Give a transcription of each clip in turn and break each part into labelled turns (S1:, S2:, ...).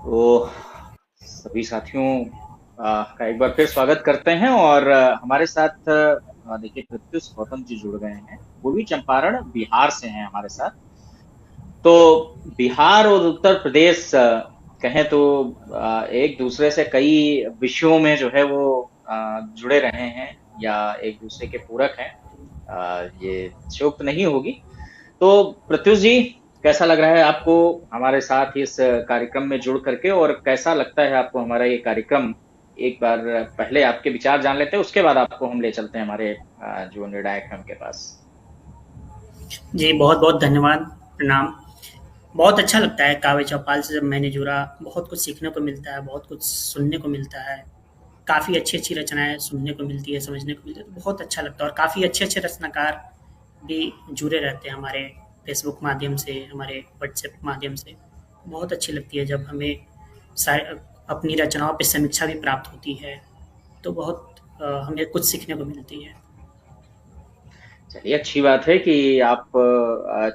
S1: तो सभी साथियों का एक बार फिर स्वागत करते हैं और हमारे साथ देखिए प्रत्युष गौतम जी जुड़ गए हैं। पूर्वी चंपारण बिहार से हैं हमारे साथ। तो बिहार और उत्तर प्रदेश कहें तो एक दूसरे से कई विषयों में जो है वो जुड़े रहे हैं या एक दूसरे के पूरक हैं। ये अतिशयोक्त नहीं होगी। तो प्रत्युष जी, कैसा लग रहा है आपको हमारे साथ इस कार्यक्रम में जुड़ करके, और कैसा लगता है आपको हमारा ये कार्यक्रम? एक बार पहले आपके विचार जान लेते हैं, उसके बाद आपको हम ले चलते हैं हमारे जो निर्णायक हैं उनके पास।
S2: जी, बहुत-बहुत धन्यवाद, प्रणाम। बहुत अच्छा लगता है काव्य चौपाल से जब मैंने जुड़ा, बहुत कुछ सीखने को मिलता है, बहुत कुछ सुनने को मिलता है। काफ़ी अच्छी-अच्छी रचनाएँ सुनने को मिलती है, समझने को मिलती है, तो बहुत अच्छा लगता है और काफ़ी अच्छे-अच्छे रचनाकार भी जुड़े रहते हैं हमारे फ़ेसबुक माध्यम से, हमारे व्हाट्सएप माध्यम से। बहुत अच्छी लगती है जब हमें अपनी रचनाओं पे समीक्षा भी प्राप्त होती है, तो बहुत हमें कुछ सीखने को मिलती है।
S1: चलिए, अच्छी बात है कि आप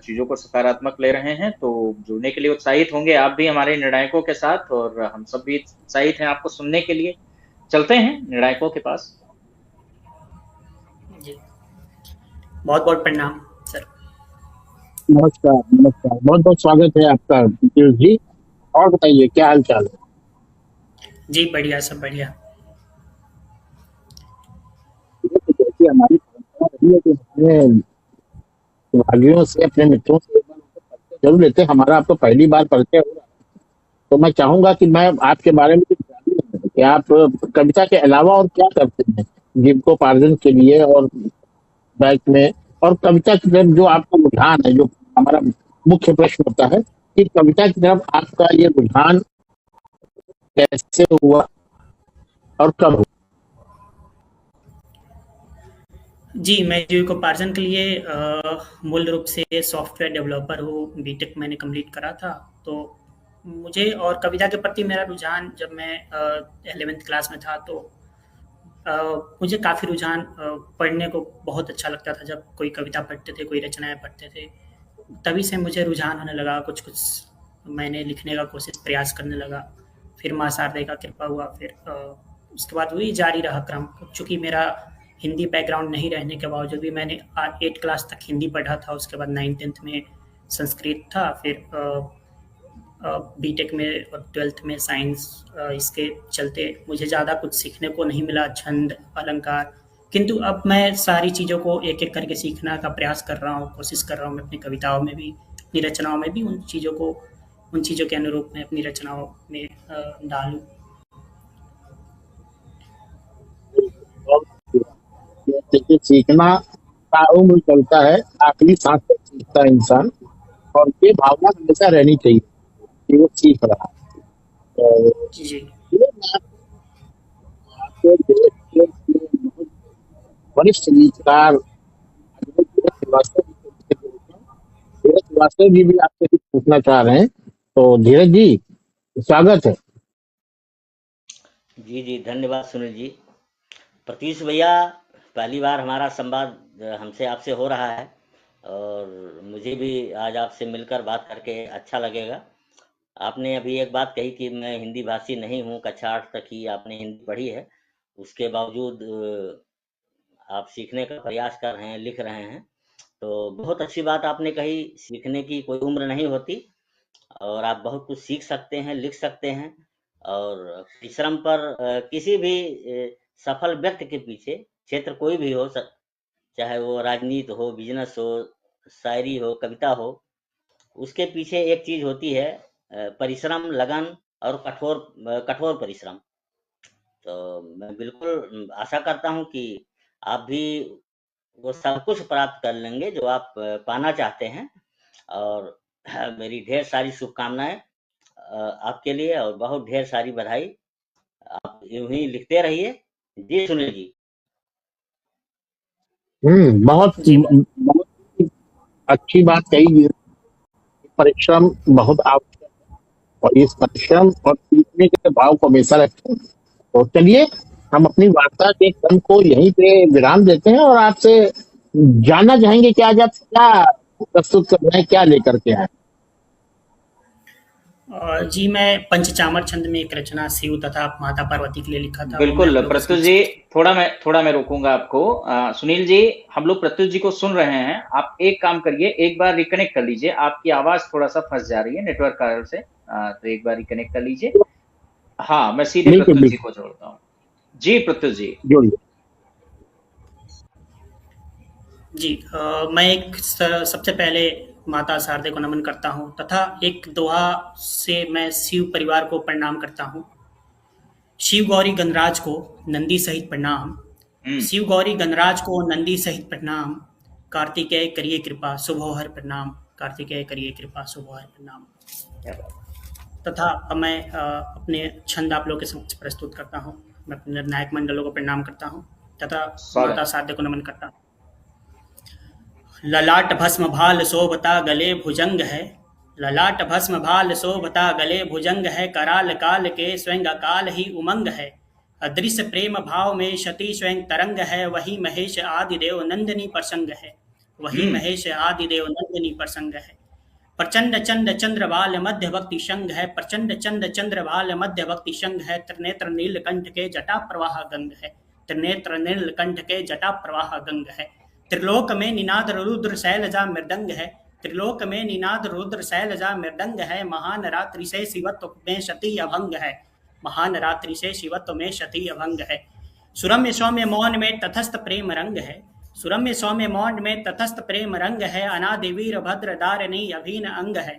S1: चीजों को सकारात्मक ले रहे हैं, तो जुड़ने के लिए उत्साहित होंगे आप भी हमारे निर्णायकों के साथ, और हम सब भी उत्साहित हैं आपको सुनने के लिए। चलते हैं निर्णायकों के पास।
S2: जी, बहुत-बहुत प्रणाम सर।
S3: नमस्कार, नमस्कार। बहुत-बहुत स्वागत है आपका पीयूष जी। और बताइए क्या हाल-चाल है?
S2: जी, बढ़िया, सब बढ़िया।
S3: तो जैसे हमारी परंपरा रही है कि अपने भाइयों से, अपने मित्रों से एक बार उनसे परिचय ज़रूर लेते हैं। हमारा आपको पहली बार परिचय हो रहा है, तो मैं चाहूँगा कि मैं आपके बारे में कुछ जानूँ कि आप कविता के अलावा और क्या करते हैं जीविकोपार्जन के लिए और बैंक में, और कविता की तरफ जो आपका रुझान है, जो हमारा मुख्य प्रश्न होता है कि कविता की तरफ आपका ये रुझान कैसे हुआ और कब हुआ?
S2: जी, मैं जीविकोपार्जन के लिए मूल रूप से सॉफ्टवेयर डेवलपर हूँ, बीटेक मैंने कंप्लीट करा था। तो मुझे और कविता के प्रति मेरा रुझान जब मैं 11th क्लास में था तो अ, मुझे काफ़ी रुझान पढ़ने को बहुत अच्छा लगता था जब कोई कविता पढ़ते थे, कोई रचनाएँ पढ़ते थे। तभी से मुझे रुझान होने लगा, कुछ-कुछ मैंने लिखने का प्रयास करने लगा। फिर माँ शारदे का कृपा हुआ, फिर उसके बाद वही जारी रहा क्रम। चूँकि मेरा हिंदी बैकग्राउंड नहीं रहने के बावजूद भी मैंने 8 क्लास तक हिंदी पढ़ा था, उसके बाद 9th-10th में संस्कृत था, फिर बीटेक में और 12th में साइंस। इसके चलते मुझे ज़्यादा कुछ सीखने को नहीं मिला, छंद, अलंकार। किंतु अब मैं सारी चीज़ों को एक-एक करके सीखने का प्रयास कर रहा हूँ, कोशिश कर रहा हूँ मैं अपनी कविताओं में भी, अपनी रचनाओं में भी उन चीज़ों के अनुरूप मैं अपनी रचनाओं में डालूँ।
S3: और देखिए, सीखना ताउम्र चलता है, आखिरी सांस तक सीखता है इंसान, और ये भावना हमेशा रहनी चाहिए कि वो सीख रहा है।
S2: जी, जी।
S3: ये मैं आपके देश के बहुत वरिष्ठ गीतकार धीरज श्रीवास्तव जी से पूछता हूं। धीरज श्रीवास्तव जी भी आपसे कुछ पूछना चाह रहे हैं, तो धीरज जी, स्वागत है।
S4: जी जी, धन्यवाद सुनील जी। प्रतीश भैया, पहली बार हमारा संवाद हमसे आपसे हो रहा है, और मुझे भी आज आपसे मिलकर बात करके अच्छा लगेगा। आपने अभी एक बात कही कि मैं हिंदी भाषी नहीं हूँ, कक्षा 8 तक ही आपने हिंदी पढ़ी है। उसके बावजूद आप सीखने का प्रयास कर रहे हैं, लिख रहे हैं, तो बहुत अच्छी बात आपने कही। सीखने की कोई उम्र नहीं होती, और आप बहुत कुछ सीख सकते हैं, लिख सकते हैं। और परिश्रम पर किसी भी सफल व्यक्ति के पीछे, क्षेत्र कोई भी हो, चाहे वो राजनीति हो, बिजनेस हो, शायरी हो, कविता हो, उसके पीछे एक चीज होती है, परिश्रम, लगन और कठोर परिश्रम। तो मैं बिल्कुल आशा करता हूँ कि आप भी वो सब कुछ प्राप्त कर लेंगे जो आप पाना चाहते हैं। और मेरी ढेर सारी शुभकामनाएं आपके लिए, और बहुत ढेर सारी बधाई। आप यूं ही लिखते रहिए। जी सुनील जी।
S3: बहुत
S2: जी,
S3: बहुत अच्छी बात कही। परिश्रम बहुत आवश्यक, और इस परिश्रम और सीखने के भाव को हमेशा रखें। तो चलिए, हम अपनी वार्ता के क्रम को यहीं पे विराम देते हैं, और आपसे जानना चाहेंगे कि आज आप क्या प्रस्तुत कर रहे हैं, क्या लेकर के आए?
S2: जी, मैं पंचचामर छंद में एक रचना शिव तथा माता पार्वती के लिए लिखा था, वो मैं
S1: बिल्कुल
S2: आप लोगों के
S1: प्रत्युष
S2: समक्ष
S1: जी, थोड़ा मैं रोकूंगा आपको। सुनील जी, हम लोग प्रत्युष जी को सुन रहे हैं। आप एक काम करिए, एक बार रिकनेक्ट कर लीजिए। आपकी आवाज थोड़ा सा फंस जा रही है नेटवर्क कारण से। तो एक बार रिकनेक्ट कर लीजिए। हाँ, मैं सीधे
S3: बिल्कुल
S1: प्रत्युष जी
S3: बिल्कुल
S1: को जोड़ता हूँ। जी प्रत्युष जी।
S3: जोड़िए।
S2: जी, मैं सबसे पहले माता शारदे को नमन करता हूँ तथा एक दोहा से मैं शिव परिवार को प्रणाम करता हूँ। शिव गौरी गणराज को नंदी सहित प्रणाम।
S1: हम्म।
S2: शिव गौरी गणराज को नंदी सहित प्रणाम। कार्तिकेय करिए कृपा शुभोहर प्रणाम। कार्तिकेय करिए कृपा शुभोहर प्रणाम।
S1: क्या बात।
S2: तथा अब मैं अपने छंद आप लोग के समक्ष प्रस्तुत करता हूँ। मैं अपने निर्णायक मंडलों को प्रणाम करता हूँ तथा माता
S1: स्वागत।
S2: शारदे को नमन करता हूँ। ललाट भस्म भाल शोभता गले भुजंग है। ललाट भस्म भाल शोभता गले भुजंग है। कराल काल के स्वयं अकाल ही उमंग है। अदृश्य प्रेम भाव में शती स्वयं तरंग है। वही महेश आदिदेव नंदिनी प्रसंग है। वही
S1: हम्म।
S2: महेश आदिदेव नंदिनी प्रसंग है। प्रचंड चंड चंद्रवाल मध्य भक्ति संग है। प्रचंड चंड चंद्रवाल मध्य भक्ति संग है। त्रिनेत्र नीलकंठ के जटा प्रवाह गंग है। त्रिनेत्र नीलकंठ के जटा प्रवाह गंग है। त्रिलोक में निनाद रुद्र शैलजा मृदंग है। त्रिलोक में निनाद रुद्र शैलजा मृदंग है। महान रात्रि से शिवत्व में शती अभंग है। महान रात्रि से शिवत्व में शती अभंग है। सुरम्य सौम्य मौन में तथस्थ प्रेम रंग है। सुरम्य सौम्य मौन में तथस्थ प्रेम रंग है। अनादि वीर भद्र दारिणी अभिन्न अंग है।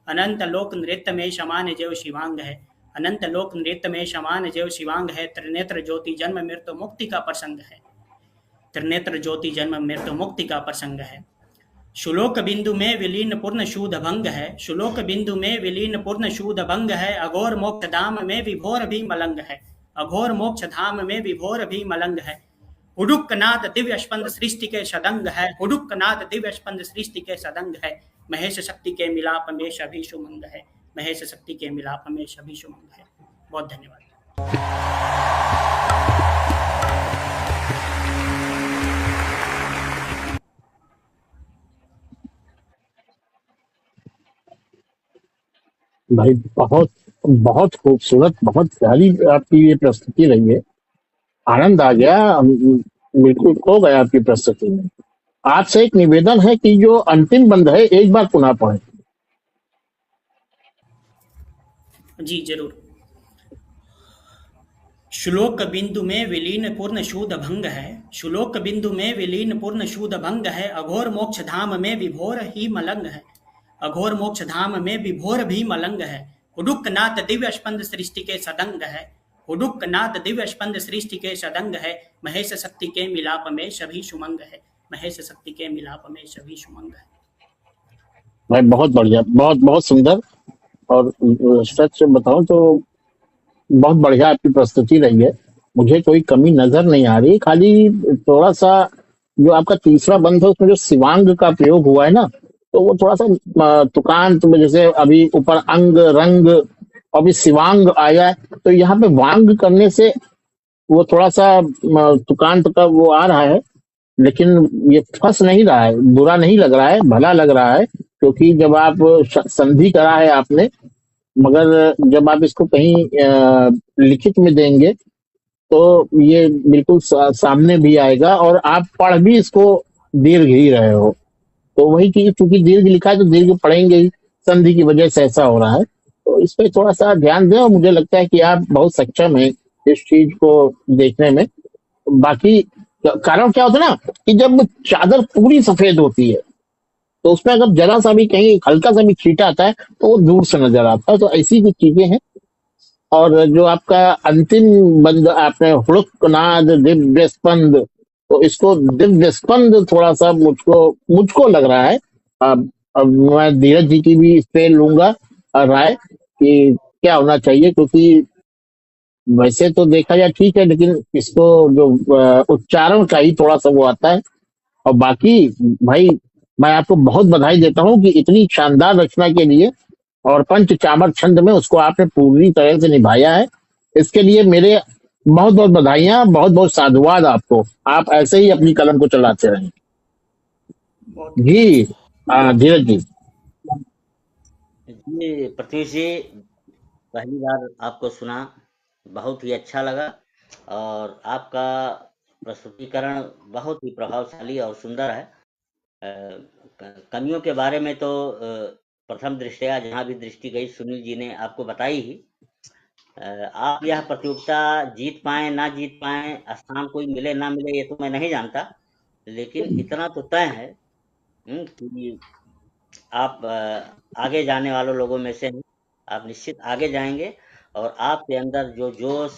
S2: अनंत लोक नृत्य में समान जेव शिवांग है। अनंत लोक नृत्य में समान जेव शिवांग है। त्रिनेत्र ज्योति जन्म मृत्यु मुक्ति का प्रसंग है। त्रिनेत्र ज्योति जन्म मृत्यु मुक्ति का प्रसंग है। शुलोक बिंदु में विलीन पूर्ण शूद भंग है। शुलोक बिंदु में विलीन पूर्ण शूद भंग है। अघोर मोक्ष धाम में विभोर भी मलंग है। अघोर मोक्ष धाम में विभोर भी मलंग है। हुडुकनाथ दिव्य स्पंद सृष्टि के सदंग है। हुडुकनाथ दिव्य स्पंद सृष्टि के सदंग है। महेश शक्ति के मिलाप में सभी सुमंग है। महेश शक्ति के मिलाप में सभी सुमंग है। बहुत धन्यवाद।
S3: भाई बहुत बहुत खूबसूरत, बहुत प्यारी आपकी ये प्रस्तुति रही है। आनंद आ गया, बिल्कुल खो गया आपकी प्रस्तुति में। आपसे एक निवेदन है कि जो अंतिम बंद है एक बार पुनः पढ़ें।
S2: जी जरूर। श्लोक बिंदु में विलीन पूर्ण शूद भंग है। श्लोक बिंदु में विलीन पूर्ण शूद भंग है। अघोर मोक्ष धाम में विभोर ही मलंग है। अघोर मोक्ष धाम में विभोर भी मलंग है। हुडुकनाथ दिव्य स्पंद सृष्टि के सदंग है। हुडुकनाथ दिव्य स्पंद सृष्टि के सदंग है। महेश शक्ति के मिलाप में सभी सुमंग है। महेश शक्ति के मिलाप में सभी सुमंग है।
S3: भाई बहुत बढ़िया, बहुत बहुत सुंदर। और सच बताऊं तो बहुत बढ़िया आपकी प्रस्तुति रही है। मुझे कोई कमी नजर नहीं आ रही, खाली थोड़ा सा जो आपका तीसरा बंद है उसमें जो शिवांग का प्रयोग हुआ है ना, तो वो थोड़ा सा तुकांत में, जैसे अभी ऊपर अंग रंग और अभी शिवांग आया है, तो यहाँ पे वांग करने से वो थोड़ा सा तुकांत का वो आ रहा है। लेकिन ये फंस नहीं रहा है, बुरा नहीं लग रहा है, भला लग रहा है। क्योंकि जब आप संधि करा है आपने, मगर जब आप इसको कहीं लिखित में देंगे तो ये बिल्कुल सामने भी आएगा और आप पढ़ भी इसको दीर्घ ही रहे हो। तो वही चीज, चूंकि दीर्घ लिखा है तो दीर्घ पढ़ेंगे ही, संधि की वजह से ऐसा हो रहा है। तो इस पे थोड़ा सा ध्यान दें और मुझे लगता है कि आप बहुत सक्षम हैं इस चीज को देखने में। बाकी कारण क्या होता है ना, कि जब चादर पूरी सफेद होती है तो उसमें अगर जरा सा भी कहीं हल्का सा भी छींटा आता है तो वो दूर से नजर आता है। तो ऐसी कुछ चीजें हैं। और जो आपका अंतिम बंद आपने हुड़कनाद दिव्य स्पंद, तो इसको दिव्य स्पंद थोड़ा सा मुझको लग रहा है। अब मैं धीरज जी की भी इस पे लूंगा राय कि क्या होना चाहिए, क्योंकि वैसे तो देखा जाए ठीक है, लेकिन इसको जो उच्चारण का ही थोड़ा सा वो आता है। और बाकी भाई मैं आपको बहुत बधाई देता हूँ कि इतनी शानदार रचना के लिए और पंचचामर छंद में उसको आपने पूरी तरह से निभाया है। इसके लिए मेरे बहुत बहुत बधाइयां, बहुत बहुत साधुवाद आपको। आप ऐसे ही अपनी कलम को चलाते रहें।
S2: बहुत
S3: जी धीरज जी।
S4: ये पृथ्वी जी, पहली बार आपको सुना, बहुत ही अच्छा लगा और आपका प्रस्तुतिकरण बहुत ही प्रभावशाली और सुंदर है। कमियों के बारे में तो प्रथम दृष्टया जहाँ भी दृष्टि गई सुनील जी ने आपको बताई ही। आप यह प्रतियोगिता जीत पाए ना जीत पाए, स्थान कोई मिले ना मिले, ये तो मैं नहीं जानता, लेकिन इतना तो तय है कि आप आगे जाने वालों लोगों में से हैं। आप निश्चित आगे जाएंगे और आपके अंदर जो जोश,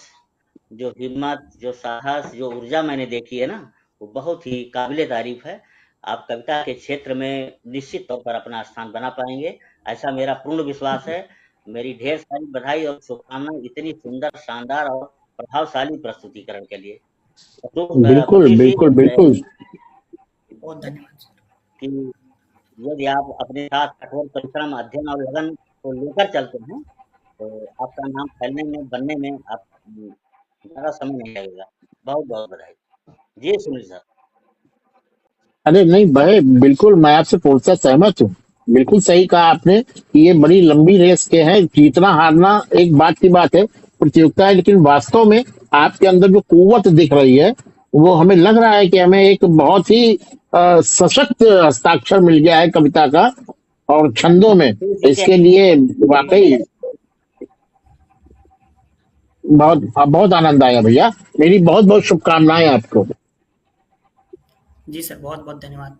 S4: जो हिम्मत, जो साहस, जो ऊर्जा मैंने देखी है ना, वो बहुत ही काबिले तारीफ है। आप कविता के क्षेत्र में निश्चित तौर पर अपना स्थान बना पाएंगे, ऐसा मेरा पूर्ण विश्वास है। मेरी ढेर सारी बधाई और शुभकामनाएं इतनी सुंदर, शानदार और प्रभावशाली प्रस्तुतिकरण के लिए। तो
S3: बिल्कुल
S4: पृथ्वी जी,
S3: बिल्कुल बिल्कुल।
S2: बहुत धन्यवाद सर।
S4: कि यदि आप अपने साथ कठोर परिश्रम, अध्ययन और लगन को लेकर चलते हैं, तो आपका नाम फैलने में, बनने में आप ज़्यादा समय नहीं लगेगा। बहुत-बहुत बधाई। जी सुनील सर।
S3: अरे नहीं भाई, बिल्कुल मैं आपसे पूर्णतः सहमत हूँ। बिल्कुल सही कहा आपने कि ये बड़ी लंबी रेस के हैं, जीतना हारना एक बात की बात है, प्रतियोगिता है, लेकिन वास्तव में आपके अंदर जो कुव्वत दिख रही है, वो हमें लग रहा है कि हमें एक बहुत ही सशक्त हस्ताक्षर मिल गया है कविता का और छंदों में।
S4: देखिए,
S3: इसके लिए वाकई बहुत बहुत आनंद आया भैया। मेरी बहुत बहुत शुभकामनाएं आपको।
S2: जी सर, बहुत बहुत धन्यवाद।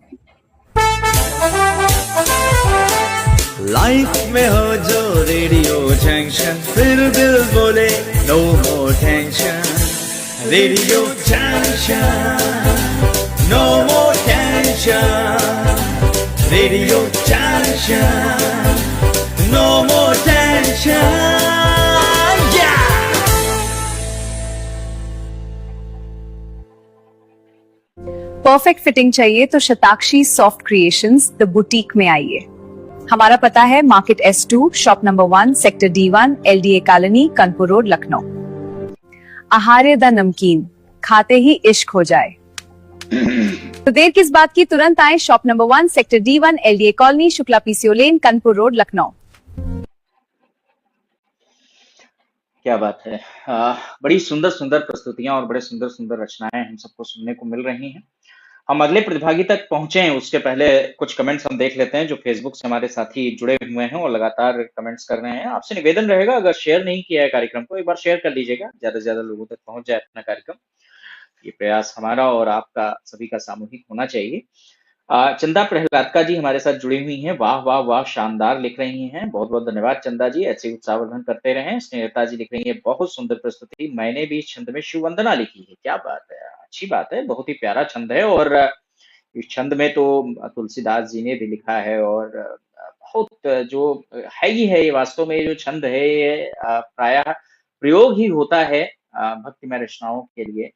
S5: लाइफ में हो जो रेडियो जंक्शन, फिर दिल बोले no more tension. Radio junction, no more tension. Radio junction, no more tension.
S6: Perfect fitting चाहिए तो Shatakshi soft creations the boutique में आइए। हमारा पता है market S2, shop number 1, sector D1, LDA colony, Kanpur road, Lucknow. Aaharya the namkeen, खाते ही इश्क हो जाए। तो देर किस बात की, तुरंत आए shop number 1, sector D1, LDA colony, Shukla PCO लेन, कानपुर रोड, लखनऊ।
S1: क्या बात है। बड़ी सुंदर सुंदर प्रस्तुतियां और बड़े सुंदर सुंदर रचनाएं हम सबको सुनने को मिल रही हैं। हम अगले प्रतिभागी तक पहुंचे हैं उसके पहले कुछ कमेंट्स हम देख लेते हैं जो फेसबुक से हमारे साथी जुड़े हुए हैं और लगातार कमेंट्स कर रहे हैं। आपसे निवेदन रहेगा, अगर शेयर नहीं किया है कार्यक्रम को, एक बार शेयर कर लीजिएगा, ज्यादा से ज्यादा लोगों तक पहुंच जाए अपना कार्यक्रम। ये प्रयास हमारा और आपका सभी का सामूहिक होना चाहिए। चंदा प्रहलादका जी हमारे साथ जुड़ी हुई हैं। वाह वाह वाह, शानदार लिख रही हैं। बहुत बहुत धन्यवाद चंदा जी, ऐसे ही उत्साहवर्धन करते रहें। स्नेहता जी लिख रही है, बहुत सुंदर प्रस्तुति, मैंने भी इस छंद में शिव वंदना लिखी है। क्या बात है, अच्छी बात है, बहुत ही प्यारा छंद है। और इस छंद में तो तुलसीदास जी ने भी लिखा है और बहुत जो है ही है, ये वास्तव में ये जो छंद है ये प्रायः प्रयोग ही होता है भक्तिमय रचनाओं के लिए।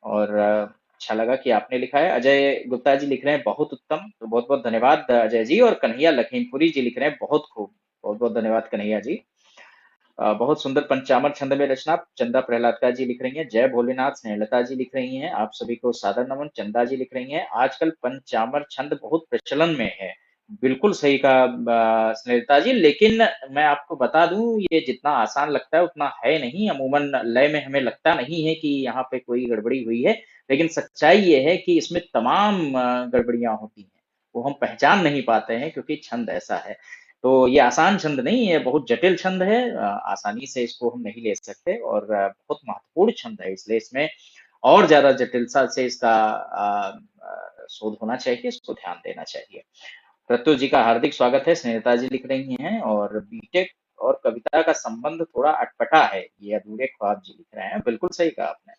S1: और अच्छा लगा कि आपने लिखा है। अजय गुप्ता जी लिख रहे हैं, बहुत उत्तम, तो बहुत बहुत धन्यवाद अजय जी। और कन्हैया लखीमपुरी जी लिख रहे हैं, बहुत खूब, बहुत बहुत धन्यवाद कन्हैया जी। बहुत सुंदर पंचामर छंद में रचना, चंदा प्रहलादका जी लिख रही हैं। जय भोलेनाथ, स्नेहलता जी लिख रही हैं, आप सभी को सादर नमन। चंदा जी लिख रही हैं, आजकल पंचामर छंद बहुत प्रचलन में है। बिल्कुल सही कहा स्नेहलता जी, लेकिन मैं आपको बता दूं ये जितना आसान लगता है उतना है नहीं। अमूमन लय में हमें लगता नहीं है कि यहाँ पे कोई गड़बड़ी हुई है, लेकिन सच्चाई ये है कि इसमें तमाम गड़बड़ियां होती हैं, वो हम पहचान नहीं पाते हैं क्योंकि छंद ऐसा है। तो ये आसान छंद नहीं है, बहुत जटिल छंद है। आसानी से इसको हम नहीं ले सकते और बहुत महत्वपूर्ण छंद है, इसलिए इसमें और ज्यादा जटिलता से इसका शोध होना चाहिए, इसको ध्यान देना चाहिए। प्रत्युष जी का हार्दिक स्वागत है, स्नेहता जी लिख रही हैं। और बीटेक और कविता का संबंध थोड़ा अटपटा है, ये अधूरे ख्वाब जी लिख रहे हैं। बिल्कुल सही कहा आपने।